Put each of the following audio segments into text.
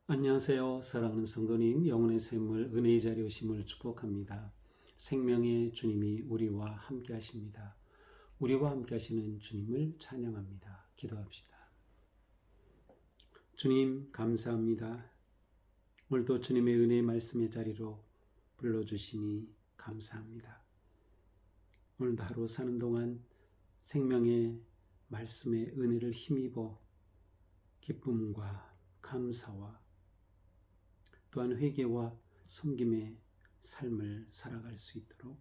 안녕하세요. 사랑하는 성도님, 영혼의 샘물 은혜의 자리에 오심을 축복합니다. 생명의 주님이 우리와 함께 하십니다. 우리와 함께 하시는 주님을 찬양합니다. 기도합시다. 주님 감사합니다. 오늘도 주님의 은혜의 말씀의 자리로 불러주시니 감사합니다. 오늘도 하루 사는 동안 생명의 말씀의 은혜를 힘입어 기쁨과 감사와 또한 회개와 섬김의 삶을 살아갈 수 있도록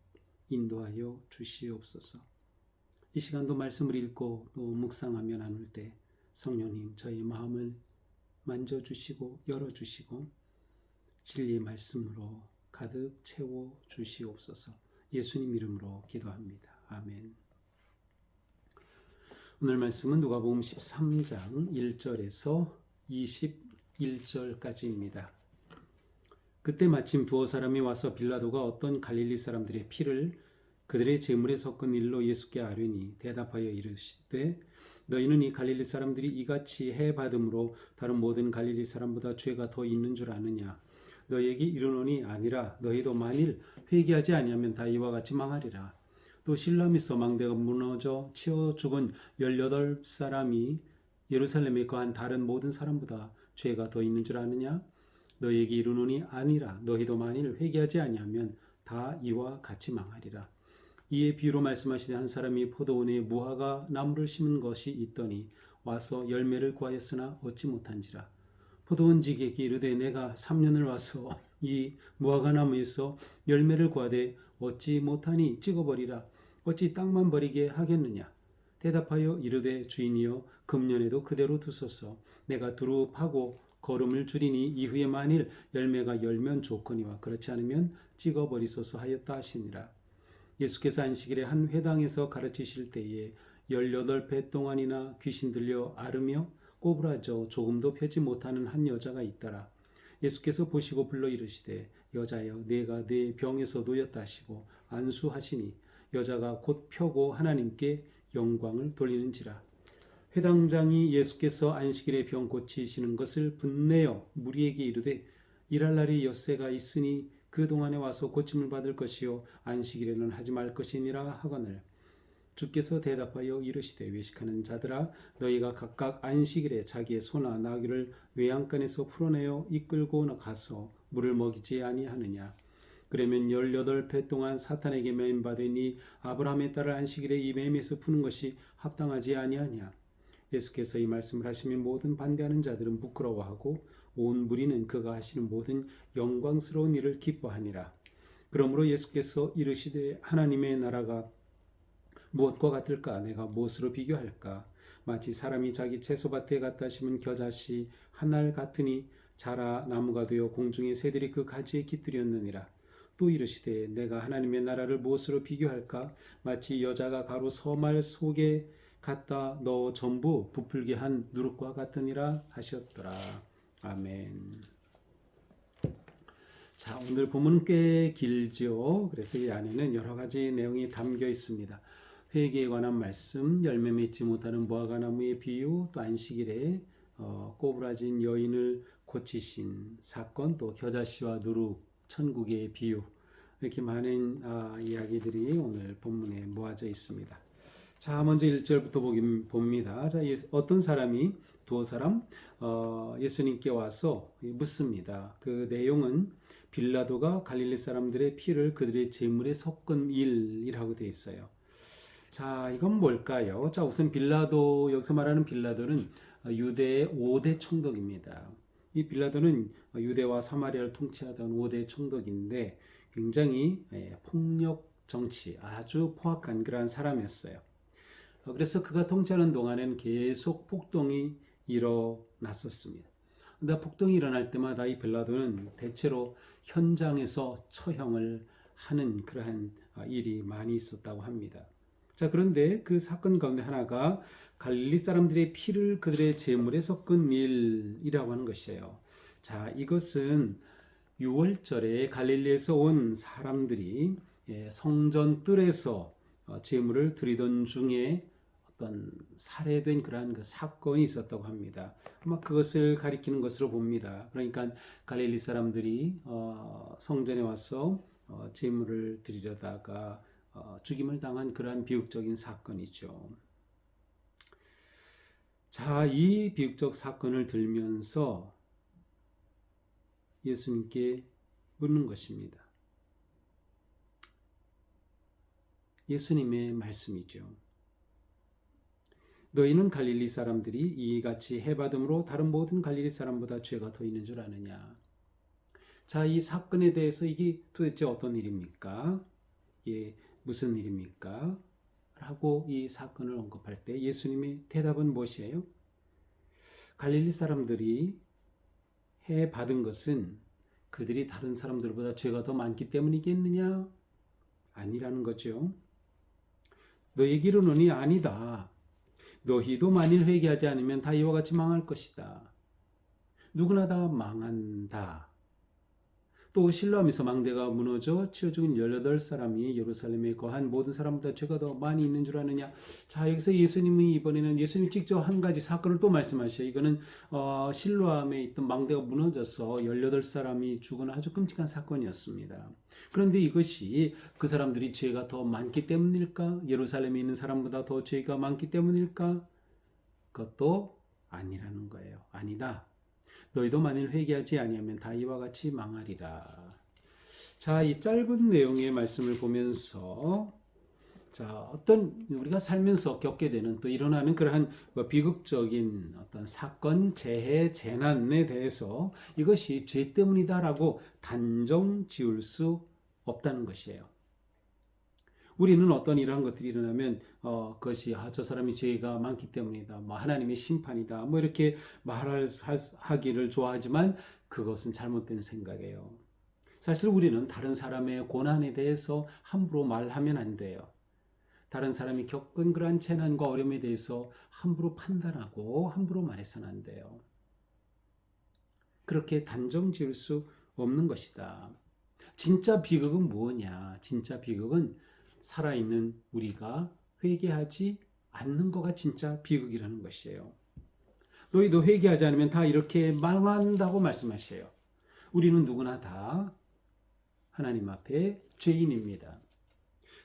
인도하여 주시옵소서. 이 시간도 말씀을 읽고 또 묵상하며 나눌 때 성령님 저희 마음을 만져주시고 열어주시고 진리의 말씀으로 가득 채워 주시옵소서. 예수님 이름으로 기도합니다. 아멘. 오늘 말씀은 누가복음 13장 1절에서 21절까지입니다. 그때 마침 두어 사람이 와서 빌라도가 어떤 갈릴리 사람들의 피를 그들의 제물에 섞은 일로 예수께 아뢰니 대답하여 이르시되 너희는 이 갈릴리 사람들이 이같이 해받음으로 다른 모든 갈릴리 사람보다 죄가 더 있는 줄 아느냐. 너희에게 이르노니 아니라 너희도 만일 회개하지 아니하면 다 이와 같이 망하리라. 또 실라미서 망대가 무너져 치어 죽은 18사람이 예루살렘에 거한 다른 모든 사람보다 죄가 더 있는 줄 아느냐. 너희에게 이르노니 아니라 너희도 만일 회개하지 아니하면 다 이와 같이 망하리라. 이에 비유로 말씀하시되 한 사람이 포도원에 무화과 나무를 심은 것이 있더니 와서 열매를 구하였으나 얻지 못한지라. 포도원직에게 이르되 내가 3년을 와서 이 무화과 나무에서 열매를 구하되 얻지 못하니 찍어버리라. 어찌 땅만 버리게 하겠느냐. 대답하여 이르되 주인이여 금년에도 그대로 두소서. 내가 두루 파고 거름을 줄이니 이후에 만일 열매가 열면 좋거니와 그렇지 않으면 찍어버리소서 하였다 하시니라. 예수께서 안식일에 한 회당에서 가르치실 때에 18배 동안이나 귀신 들려 앓으며 꼬부라져 조금도 펴지 못하는 한 여자가 있더라. 예수께서 보시고 불러 이르시되 여자여 내가 내 병에서 놓였다 하시고 안수하시니 여자가 곧 펴고 하나님께 영광을 돌리는지라. 회당장이 예수께서 안식일에 병 고치시는 것을 분내어 무리에게 이르되 일할 날이 엿새가 있으니 그 동안에 와서 고침을 받을 것이요 안식일에는 하지 말 것이니라 하거늘 주께서 대답하여 이르시되 외식하는 자들아 너희가 각각 안식일에 자기의 소나 나귀를 외양간에서 풀어내어 이끌고 가서 물을 먹이지 아니하느냐. 그러면 18배 동안 사탄에게 매임받으니 아브라함의 딸을 안식일에 이 매임에서 푸는 것이 합당하지 아니하냐. 예수께서 이 말씀을 하시면 모든 반대하는 자들은 부끄러워하고 온 무리는 그가 하시는 모든 영광스러운 일을 기뻐하니라. 그러므로 예수께서 이르시되 하나님의 나라가 무엇과 같을까? 내가 무엇으로 비교할까? 마치 사람이 자기 채소밭에 갖다 심은 겨자씨 한 알 같으니 자라 나무가 되어 공중의 새들이 그 가지에 깃들였느니라. 또 이르시되 내가 하나님의 나라를 무엇으로 비교할까? 마치 여자가 가루 서말 속에 갖다 넣어 전부 부풀게 한 누룩과 같으니라 하셨더라. 아멘. 자, 오늘 본문은 꽤 길죠. 그래서 이 안에는 여러 가지 내용이 담겨 있습니다. 회개에 관한 말씀, 열매 맺지 못하는 무화과 나무의 비유, 또 안식일에 꼬부라진 여인을 고치신 사건, 또 겨자씨와 누룩, 천국의 비유, 이렇게 많은 이야기들이 오늘 본문에 모아져 있습니다. 자, 먼저 1절부터 봅니다. 자, 어떤 사람이 두어 사람 예수님께 와서 묻습니다. 그 내용은 빌라도가 갈릴리 사람들의 피를 그들의 제물에 섞은 일이라고 되어 있어요. 자, 이건 뭘까요? 자, 우선 빌라도, 여기서 말하는 빌라도는 유대의 5대 총독입니다. 이 빌라도는 유대와 사마리아를 통치하던 5대 총독인데 굉장히 폭력 정치, 아주 포악한 그러한 사람이었어요. 그래서 그가 통치하는 동안에는 계속 폭동이 일어났었습니다. 근데 폭동이 일어날 때마다 이 빌라도는 대체로 현장에서 처형을 하는 그러한 일이 많이 있었다고 합니다. 자, 그런데 그 사건 가운데 하나가 갈릴리 사람들의 피를 그들의 제물에 섞은 일이라고 하는 것이에요. 자, 이것은 6월절에 갈릴리에서 온 사람들이 성전 뜰에서 제물을 드리던 중에 어떤 살해된 그러한 그 사건이 있었다고 합니다. 아마 그것을 가리키는 것으로 봅니다. 그러니까 갈릴리 사람들이 성전에 와서 제물을 드리려다가 죽임을 당한 그러한 비극적인 사건이죠. 자, 이 비극적 사건을 들면서 예수님께 묻는 것입니다. 예수님의 말씀이죠. 너희는 갈릴리 사람들이 이같이 해받음으로 다른 모든 갈릴리 사람보다 죄가 더 있는 줄 아느냐. 자, 이 사건에 대해서 이게 도대체 어떤 일입니까? 이게 무슨 일입니까? 라고 이 사건을 언급할 때 예수님의 대답은 무엇이에요? 갈릴리 사람들이 해 받은 것은 그들이 다른 사람들보다 죄가 더 많기 때문이겠느냐? 아니라는 거죠. 너희에게로는 아니다. 너희도 만일 회개하지 않으면 다 이와 같이 망할 것이다. 누구나 다 망한다. 또 실로암에서 망대가 무너져 치워 죽은 18사람이 예루살렘에 거한 모든 사람보다 죄가 더 많이 있는 줄 아느냐. 자, 여기서 예수님이 이번에는 예수님 직접 한 가지 사건을 또 말씀하셔요. 이거는 실로암에 있던 망대가 무너져서 18사람이 죽은 아주 끔찍한 사건이었습니다. 그런데 이것이 그 사람들이 죄가 더 많기 때문일까? 예루살렘에 있는 사람보다 더 죄가 많기 때문일까? 그것도 아니라는 거예요. 아니다. 너희도 만일 회개하지 아니하면 다 이와 같이 망하리라. 자, 이 짧은 내용의 말씀을 보면서 자, 어떤 우리가 살면서 겪게 되는 또 일어나는 그러한 비극적인 어떤 사건, 재해, 재난에 대해서 이것이 죄 때문이다라고 단정 지을 수 없다는 것이에요. 우리는 어떤 이러한 것들이 일어나면 그것이 저 사람이 죄가 많기 때문이다, 뭐 하나님의 심판이다, 뭐 이렇게 하기를 좋아하지만 그것은 잘못된 생각이에요. 사실 우리는 다른 사람의 고난에 대해서 함부로 말하면 안 돼요. 다른 사람이 겪은 그러한 재난과 어려움에 대해서 함부로 판단하고 함부로 말해서는 안 돼요. 그렇게 단정 지을 수 없는 것이다. 진짜 비극은 뭐냐? 진짜 비극은 살아있는 우리가 회개하지 않는 거가 진짜 비극이라는 것이에요. 너희도 회개하지 않으면 다 이렇게 망한다고 말씀하셔요. 우리는 누구나 다 하나님 앞에 죄인입니다.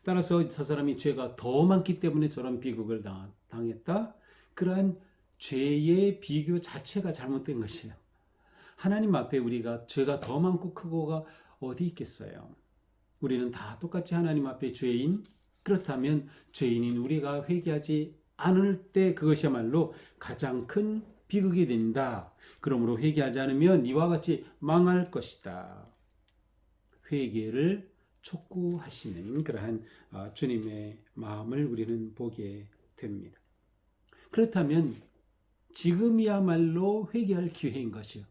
따라서 저 사람이 죄가 더 많기 때문에 저런 비극을 당했다. 그러한 죄의 비교 자체가 잘못된 것이에요. 하나님 앞에 우리가 죄가 더 많고 크고가 어디 있겠어요? 우리는 다 똑같이 하나님 앞에 죄인. 그렇다면 죄인인 우리가 회개하지 않을 때 그것이야말로 가장 큰 비극이 된다. 그러므로 회개하지 않으면 이와 같이 망할 것이다. 회개를 촉구하시는 그러한 주님의 마음을 우리는 보게 됩니다. 그렇다면 지금이야말로 회개할 기회인 것이요.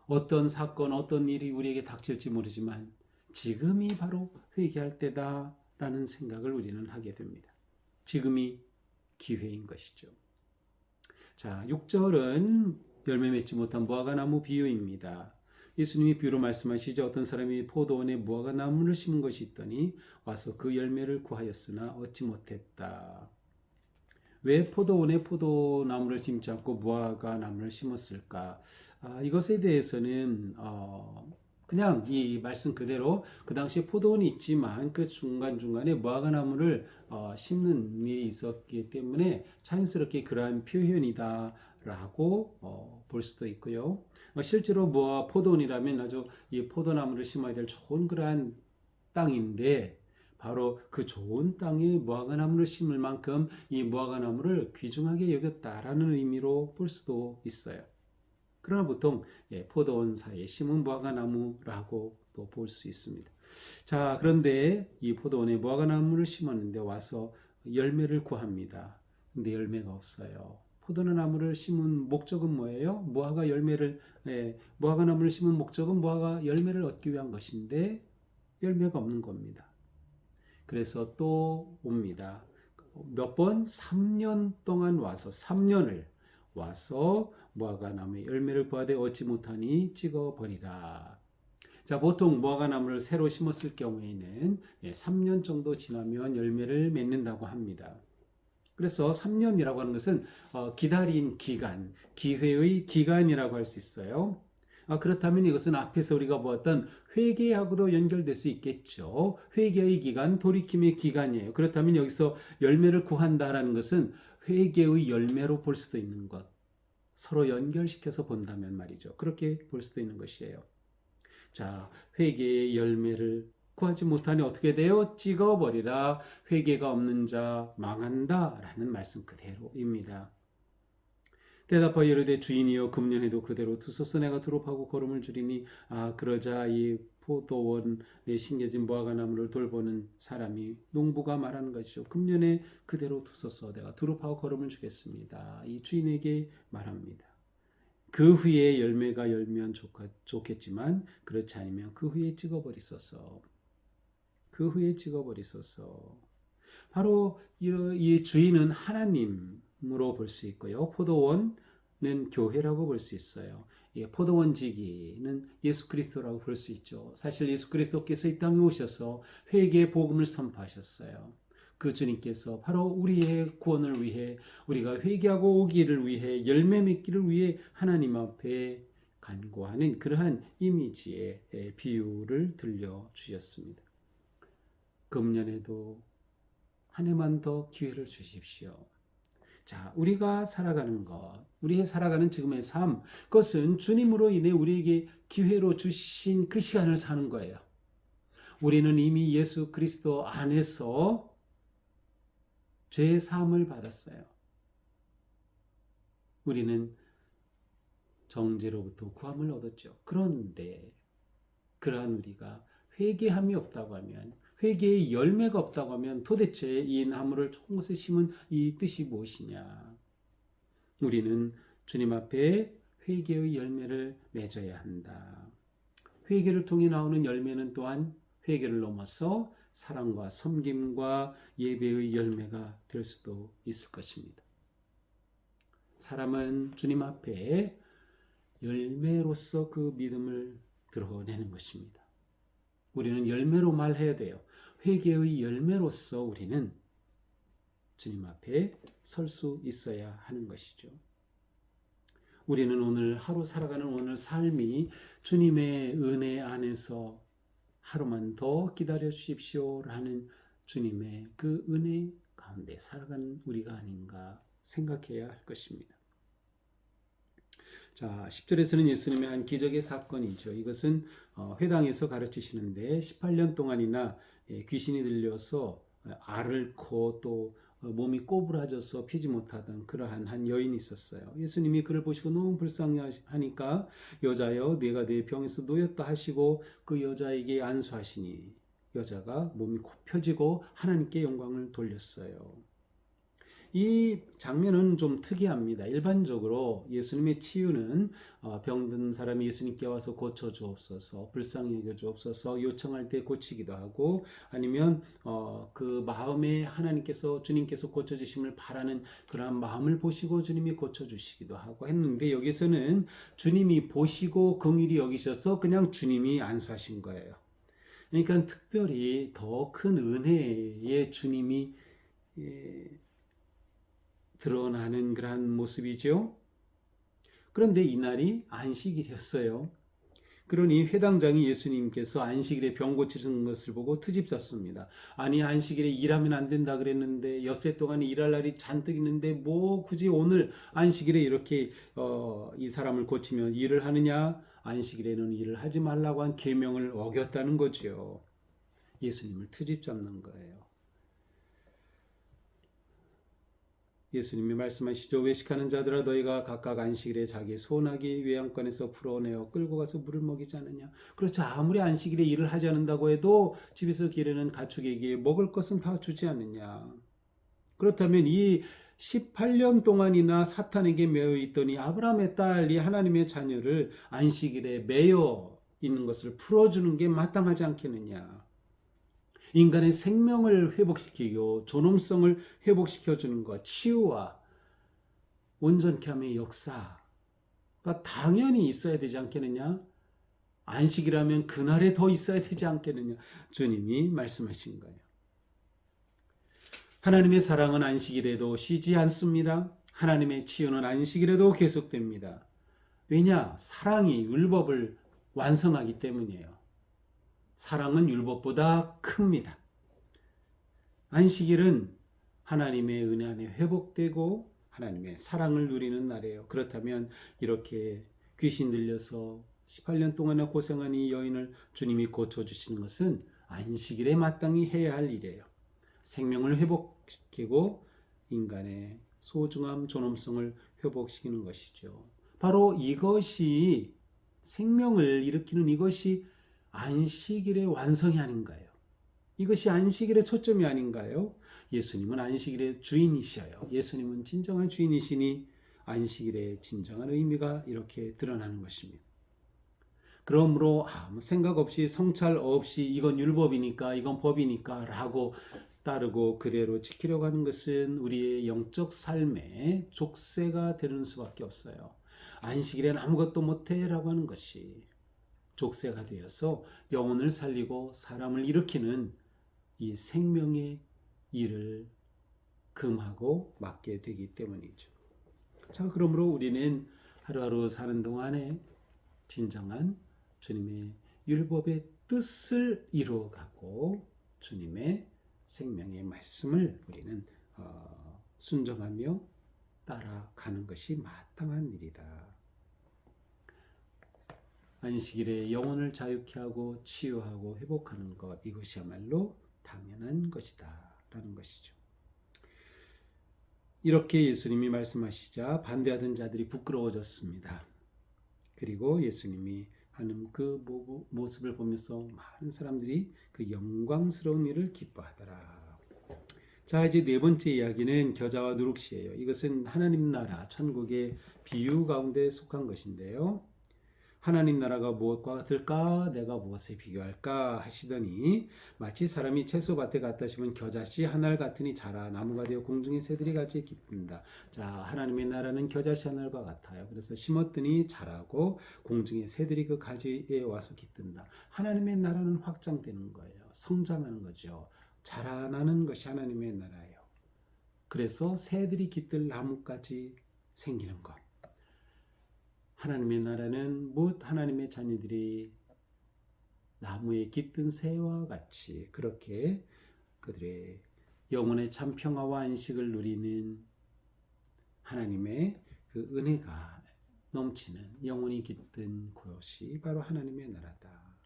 어떤 사건, 어떤 일이 우리에게 닥칠지 모르지만 지금이 바로 회개할 때다라는 생각을 우리는 하게 됩니다. 지금이 기회인 것이죠. 자, 6절은 열매 맺지 못한 무화과나무 비유입니다. 예수님이 비유로 말씀하시죠. 어떤 사람이 포도원에 무화과나무를 심은 것이 있더니 와서 그 열매를 구하였으나 얻지 못했다. 왜 포도원에 포도나무를 심지 않고 무화과나무를 심었을까? 이것에 대해서는 그냥 이 말씀 그대로 그 당시에 포도원이 있지만 그 중간중간에 무화과나무를 심는 일이 있었기 때문에 자연스럽게 그러한 표현이다라고 볼 수도 있고요. 실제로 포도원이라면 아주 이 포도나무를 심어야 될 좋은 그러한 땅인데 바로 그 좋은 땅에 무화과나무를 심을 만큼 이 무화과나무를 귀중하게 여겼다라는 의미로 볼 수도 있어요. 그러나 보통 포도원 사이에 심은 무화과나무라고 또 볼 수 있습니다. 자, 그런데 이 포도원에 무화과나무를 심었는데 와서 열매를 구합니다. 근데 열매가 없어요. 포도나무를 심은 목적은 뭐예요? 무화과나무를 심은 목적은 무화과 열매를 얻기 위한 것인데 열매가 없는 겁니다. 그래서 또 옵니다. 몇 번? 3년 동안 와서 3년을 와서 무화과 나무의 열매를 보아되 얻지 못하니 찍어버리라. 자, 보통 무화과 나무를 새로 심었을 경우에는 3년 정도 지나면 열매를 맺는다고 합니다. 그래서 3년이라고 하는 것은 기다린 기간, 기회의 기간이라고 할 수 있어요. 그렇다면 이것은 앞에서 우리가 보았던 회개하고도 연결될 수 있겠죠. 회개의 기간, 돌이킴의 기간이에요. 그렇다면 여기서 열매를 구한다라는 것은 회개의 열매로 볼 수도 있는 것. 서로 연결시켜서 본다면 말이죠. 그렇게 볼 수도 있는 것이에요. 자, 회개의 열매를 구하지 못하니 어떻게 돼요? 찍어버리라. 회개가 없는 자 망한다 라는 말씀 그대로입니다. 대답하여 이르되 주인이여 금년에도 그대로 두소서 내가 두릅하고 거름을 줄이니 그러자 이 포도원에 심겨진 무화과 나무를 돌보는 사람이 농부가 말하는 것이죠. 금년에 그대로 두소서 내가 두릅하고 거름을 주겠습니다. 이 주인에게 말합니다. 그 후에 열매가 열면 좋겠지만 그렇지 않으면 그 후에 찍어버리소서. 그 후에 찍어버리소서. 바로 이 주인은 하나님으로 볼 수 있고요. 포도원은 교회라고 볼 수 있어요. 포도원지기는 예수 그리스도라고 볼 수 있죠. 사실 예수 그리스도께서 이 땅에 오셔서 회개의 복음을 선포하셨어요. 그 주님께서 바로 우리의 구원을 위해 우리가 회개하고 오기를 위해 열매 맺기를 위해 하나님 앞에 간구하는 그러한 이미지의 비유를 들려주셨습니다. 금년에도 한 해만 더 기회를 주십시오. 자, 우리가 살아가는 것, 우리의 살아가는 지금의 삶, 그것은 주님으로 인해 우리에게 기회로 주신 그 시간을 사는 거예요. 우리는 이미 예수 그리스도 안에서 죄의 사함을 받았어요. 우리는 정죄로부터 구함을 얻었죠. 그런데 그러한 우리가 회개함이 없다고 하면, 회개의 열매가 없다고 하면 도대체 이 나무를 좋은 곳에 심은 이 뜻이 무엇이냐? 우리는 주님 앞에 회개의 열매를 맺어야 한다. 회개를 통해 나오는 열매는 또한 회개를 넘어서 사랑과 섬김과 예배의 열매가 될 수도 있을 것입니다. 사람은 주님 앞에 열매로서 그 믿음을 드러내는 것입니다. 우리는 열매로 말해야 돼요. 회개의 열매로서 우리는 주님 앞에 설 수 있어야 하는 것이죠. 우리는 오늘 하루 살아가는 오늘 삶이 주님의 은혜 안에서 하루만 더 기다려 주십시오라는 주님의 그 은혜 가운데 살아가는 우리가 아닌가 생각해야 할 것입니다. 자, 10절에서는 예수님의 한 기적의 사건이죠. 이것은 회당에서 가르치시는데 18년 동안이나 귀신이 들려서 앓고 또 몸이 꼬부라져서 피지 못하던 그러한 한 여인이 있었어요. 예수님이 그를 보시고 너무 불쌍하니까 여자여 네가 내 병에서 놓였다 하시고 그 여자에게 안수하시니 여자가 몸이 펴지고 하나님께 영광을 돌렸어요. 이 장면은 좀 특이합니다. 일반적으로 예수님의 치유는 병든 사람이 예수님께 와서 고쳐주옵소서, 불쌍히 여겨주옵소서 요청할 때 고치기도 하고, 아니면 그 마음에 하나님께서 주님께서 고쳐주심을 바라는 그러한 마음을 보시고 주님이 고쳐주시기도 하고 했는데, 여기서는 주님이 보시고 긍휼히 여기셔서 그냥 주님이 안수하신 거예요. 그러니까 특별히 더 큰 은혜의 주님이 드러나는 그러한 모습이죠. 그런데 이날이 안식일이었어요. 그러니 회당장이 예수님께서 안식일에 병 고치는 것을 보고 트집잡습니다. 아니, 안식일에 일하면 안 된다 그랬는데 엿새 동안 일할 날이 잔뜩 있는데 뭐 굳이 오늘 안식일에 이렇게 이 사람을 고치며 일을 하느냐? 안식일에는 일을 하지 말라고 한 계명을 어겼다는 거죠. 예수님을 트집잡는 거예요. 예수님이 말씀하시죠. 외식하는 자들아 너희가 각각 안식일에 자기 소나기 외양간에서 풀어내어 끌고 가서 물을 먹이지 않느냐. 그렇죠. 아무리 안식일에 일을 하지 않는다고 해도 집에서 기르는 가축에게 먹을 것은 다 주지 않느냐. 그렇다면 이 18년 동안이나 사탄에게 매여 있더니 아브라함의 딸이 하나님의 자녀를 안식일에 매여 있는 것을 풀어주는 게 마땅하지 않겠느냐. 인간의 생명을 회복시키고 존엄성을 회복시켜주는 것, 치유와 온전케 함의 역사가 당연히 있어야 되지 않겠느냐? 안식이라면 그날에 더 있어야 되지 않겠느냐? 주님이 말씀하신 거예요. 하나님의 사랑은 안식일에도 쉬지 않습니다. 하나님의 치유는 안식일에도 계속됩니다. 왜냐? 사랑이 율법을 완성하기 때문이에요. 사랑은 율법보다 큽니다. 안식일은 하나님의 은혜 안에 회복되고 하나님의 사랑을 누리는 날이에요. 그렇다면 이렇게 귀신 들려서 18년 동안이나 고생한 이 여인을 주님이 고쳐주시는 것은 안식일에 마땅히 해야 할 일이에요. 생명을 회복시키고 인간의 소중함, 존엄성을 회복시키는 것이죠. 바로 이것이 생명을 일으키는 이것이 안식일의 완성이 아닌가요? 이것이 안식일의 초점이 아닌가요? 예수님은 안식일의 주인이셔요. 예수님은 진정한 주인이시니 안식일의 진정한 의미가 이렇게 드러나는 것입니다. 그러므로 아무 생각 없이 성찰 없이 이건 율법이니까 이건 법이니까 라고 따르고 그대로 지키려고 하는 것은 우리의 영적 삶의 족쇄가 되는 수밖에 없어요. 안식일엔 아무것도 못해 라고 하는 것이 족쇄가 되어서 영혼을 살리고 사람을 일으키는 이 생명의 일을 금하고 막게 되기 때문이죠. 자, 그러므로 우리는 하루하루 사는 동안에 진정한 주님의 율법의 뜻을 이루어가고 주님의 생명의 말씀을 우리는 순종하며 따라가는 것이 마땅한 일이다. 안식일에 영혼을 자유케 하고 치유하고 회복하는 것, 이것이야말로 당연한 것이다 라는 것이죠. 이렇게 예수님이 말씀하시자 반대하던 자들이 부끄러워졌습니다. 그리고 예수님이 하는 그 모습을 보면서 많은 사람들이 그 영광스러운 일을 기뻐하더라. 자, 이제 네 번째 이야기는 겨자와 누룩씨예요. 이것은 하나님 나라, 천국의 비유 가운데 속한 것인데요. 하나님 나라가 무엇과 같을까? 내가 무엇에 비교할까? 하시더니 마치 사람이 채소밭에 갔다 심은 겨자씨 한 알 같으니 자라 나무가 되어 공중의 새들이 같이 깃든다. 자, 하나님의 나라는 겨자씨 한 알과 같아요. 그래서 심었더니 자라고 공중의 새들이 그 가지에 와서 깃든다. 하나님의 나라는 확장되는 거예요. 성장하는 거죠. 자라나는 것이 하나님의 나라예요. 그래서 새들이 깃들 나무까지 생기는 것. 하나님의 나라는 곧 하나님의 자녀들이 나무에 깃든 새와 같이 그렇게 그들의 영혼의 참 평화와 안식을 누리는 하나님의 그 은혜가 넘치는 영혼이 깃든 곳이 바로 하나님의 나라다.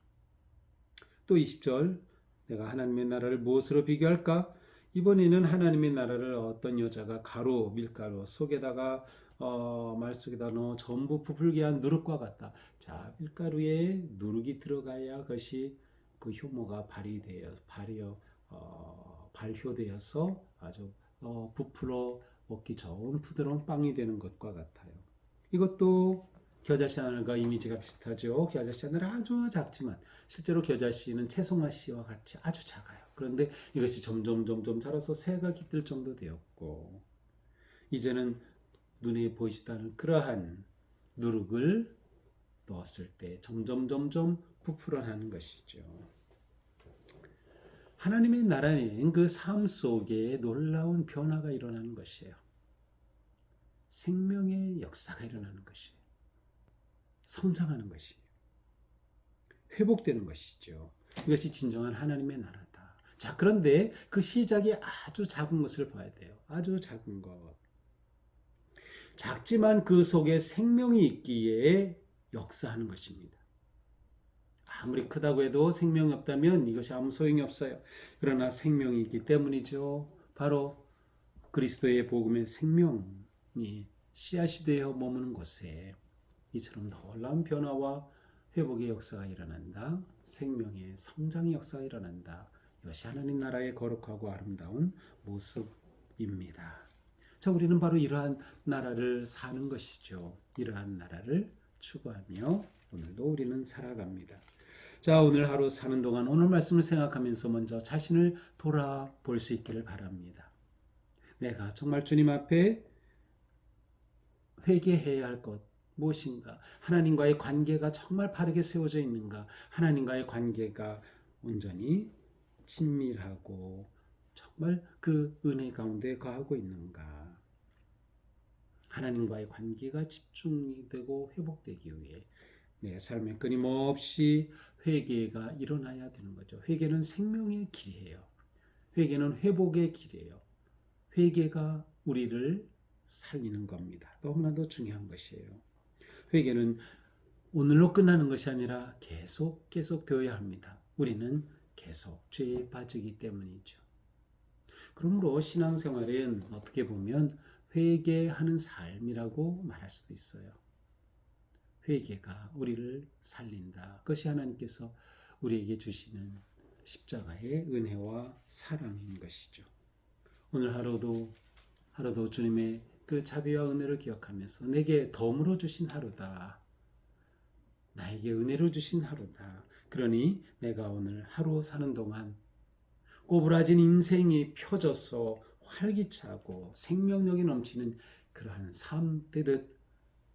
또 20절 내가 하나님의 나라를 무엇으로 비교할까? 이번에는 하나님의 나라를 어떤 여자가 가루, 밀가루 속에다가 말 속에다 넣어 전부 부풀게 한 누룩과 같다. 자, 밀가루에 누룩이 들어가야 그것이 그 효모가 발효되어서 아주 부풀어 먹기 좋은 부드러운 빵이 되는 것과 같아요. 이것도 겨자씨 하늘과 이미지가 비슷하죠. 겨자씨 하늘 아주 작지만 실제로 겨자씨는 채송화씨와 같이 아주 작아요. 그런데 이것이 점점 자라서 새가 깃들 정도 되었고 이제는 눈에 보이지도 않는 그러한 누룩을 넣었을 때 점점 부풀어나는 것이죠. 하나님의 나라는 그 삶 속에 놀라운 변화가 일어나는 것이에요. 생명의 역사가 일어나는 것이에요. 성장하는 것이에요. 회복되는 것이죠. 이것이 진정한 하나님의 나라다. 자, 그런데 그 시작이 아주 작은 것을 봐야 돼요. 아주 작은 것. 작지만 그 속에 생명이 있기에 역사하는 것입니다. 아무리 크다고 해도 생명이 없다면 이것이 아무 소용이 없어요. 그러나 생명이 있기 때문이죠. 바로 그리스도의 복음의 생명이 씨앗이 되어 머무는 곳에 이처럼 놀라운 변화와 회복의 역사가 일어난다. 생명의 성장의 역사가 일어난다. 이것이 하나님 나라의 거룩하고 아름다운 모습입니다. 자, 우리는 바로 이러한 나라를 사는 것이죠. 이러한 나라를 추구하며 오늘도 우리는 살아갑니다. 자, 오늘 하루 사는 동안 오늘 말씀을 생각하면서 먼저 자신을 돌아볼 수 있기를 바랍니다. 내가 정말 주님 앞에 회개해야 할 것 무엇인가? 하나님과의 관계가 정말 바르게 세워져 있는가? 하나님과의 관계가 온전히 친밀하고 정말 그 은혜 가운데 거하고 있는가? 하나님과의 관계가 집중이 되고 회복되기 위해 내 삶에 끊임없이 회개가 일어나야 되는 거죠. 회개는 생명의 길이에요. 회개는 회복의 길이에요. 회개가 우리를 살리는 겁니다. 너무나도 중요한 것이에요. 회개는 오늘로 끝나는 것이 아니라 계속 되어야 합니다. 우리는 계속 죄에 빠지기 때문이죠. 그러므로 신앙생활은 어떻게 보면 회개하는 삶이라고 말할 수도 있어요. 회개가 우리를 살린다. 그것이 하나님께서 우리에게 주시는 십자가의 은혜와 사랑인 것이죠. 오늘 하루도 주님의 그 자비와 은혜를 기억하면서 내게 덤으로 주신 하루다. 나에게 은혜로 주신 하루다. 그러니 내가 오늘 하루 사는 동안 꼬부라진 인생이 펴져서 활기차고 생명력이 넘치는 그러한 삶 되듯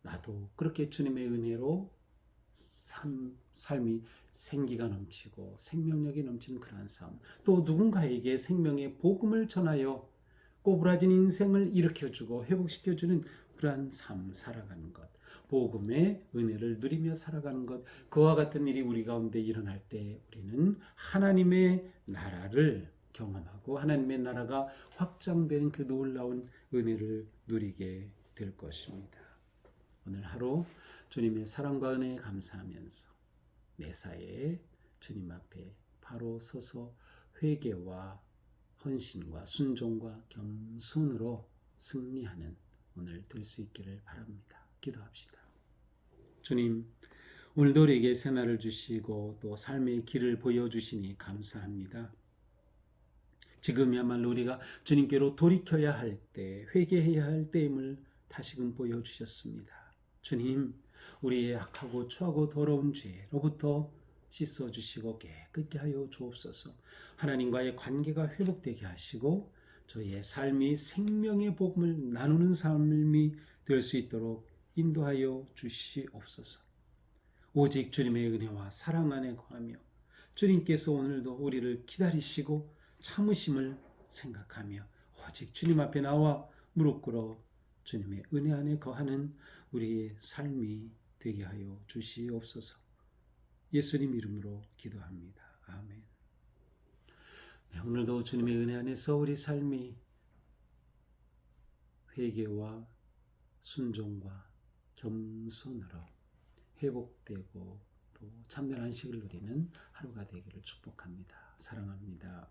나도 그렇게 주님의 은혜로 삶이 생기가 넘치고 생명력이 넘치는 그러한 삶, 또 누군가에게 생명의 복음을 전하여 꼬부라진 인생을 일으켜주고 회복시켜주는 그러한 삶 살아가는 것, 복음의 은혜를 누리며 살아가는 것, 그와 같은 일이 우리 가운데 일어날 때 우리는 하나님의 나라를 경험하고 하나님의 나라가 확장되는 그 놀라운 은혜를 누리게 될 것입니다. 오늘 하루 주님의 사랑과 은혜에 감사하면서 매사에 주님 앞에 바로 서서 회개와 헌신과 순종과 겸손으로 승리하는 오늘 될 수 있기를 바랍니다. 기도합시다. 주님, 오늘도 우리에게 새날을 주시고 또 삶의 길을 보여주시니 감사합니다. 지금이야말로 우리가 주님께로 돌이켜야 할 때, 회개해야 할 때임을 다시금 보여주셨습니다. 주님, 우리의 악하고 추하고 더러운 죄로부터 씻어주시고 깨끗게 하여 주옵소서. 하나님과의 관계가 회복되게 하시고 저희의 삶이 생명의 복음을 나누는 삶이 될 수 있도록 인도하여 주시옵소서. 오직 주님의 은혜와 사랑 안에 거하며 주님께서 오늘도 우리를 기다리시고 참으심을 생각하며 오직 주님 앞에 나와 무릎 꿇어 주님의 은혜 안에 거하는 우리의 삶이 되게 하여 주시옵소서. 예수님 이름으로 기도합니다. 아멘. 네, 오늘도 주님의 은혜 안에서 우리 삶이 회개와 순종과 겸손으로 회복되고 또 참된 안식을 누리는 하루가 되기를 축복합니다. 사랑합니다.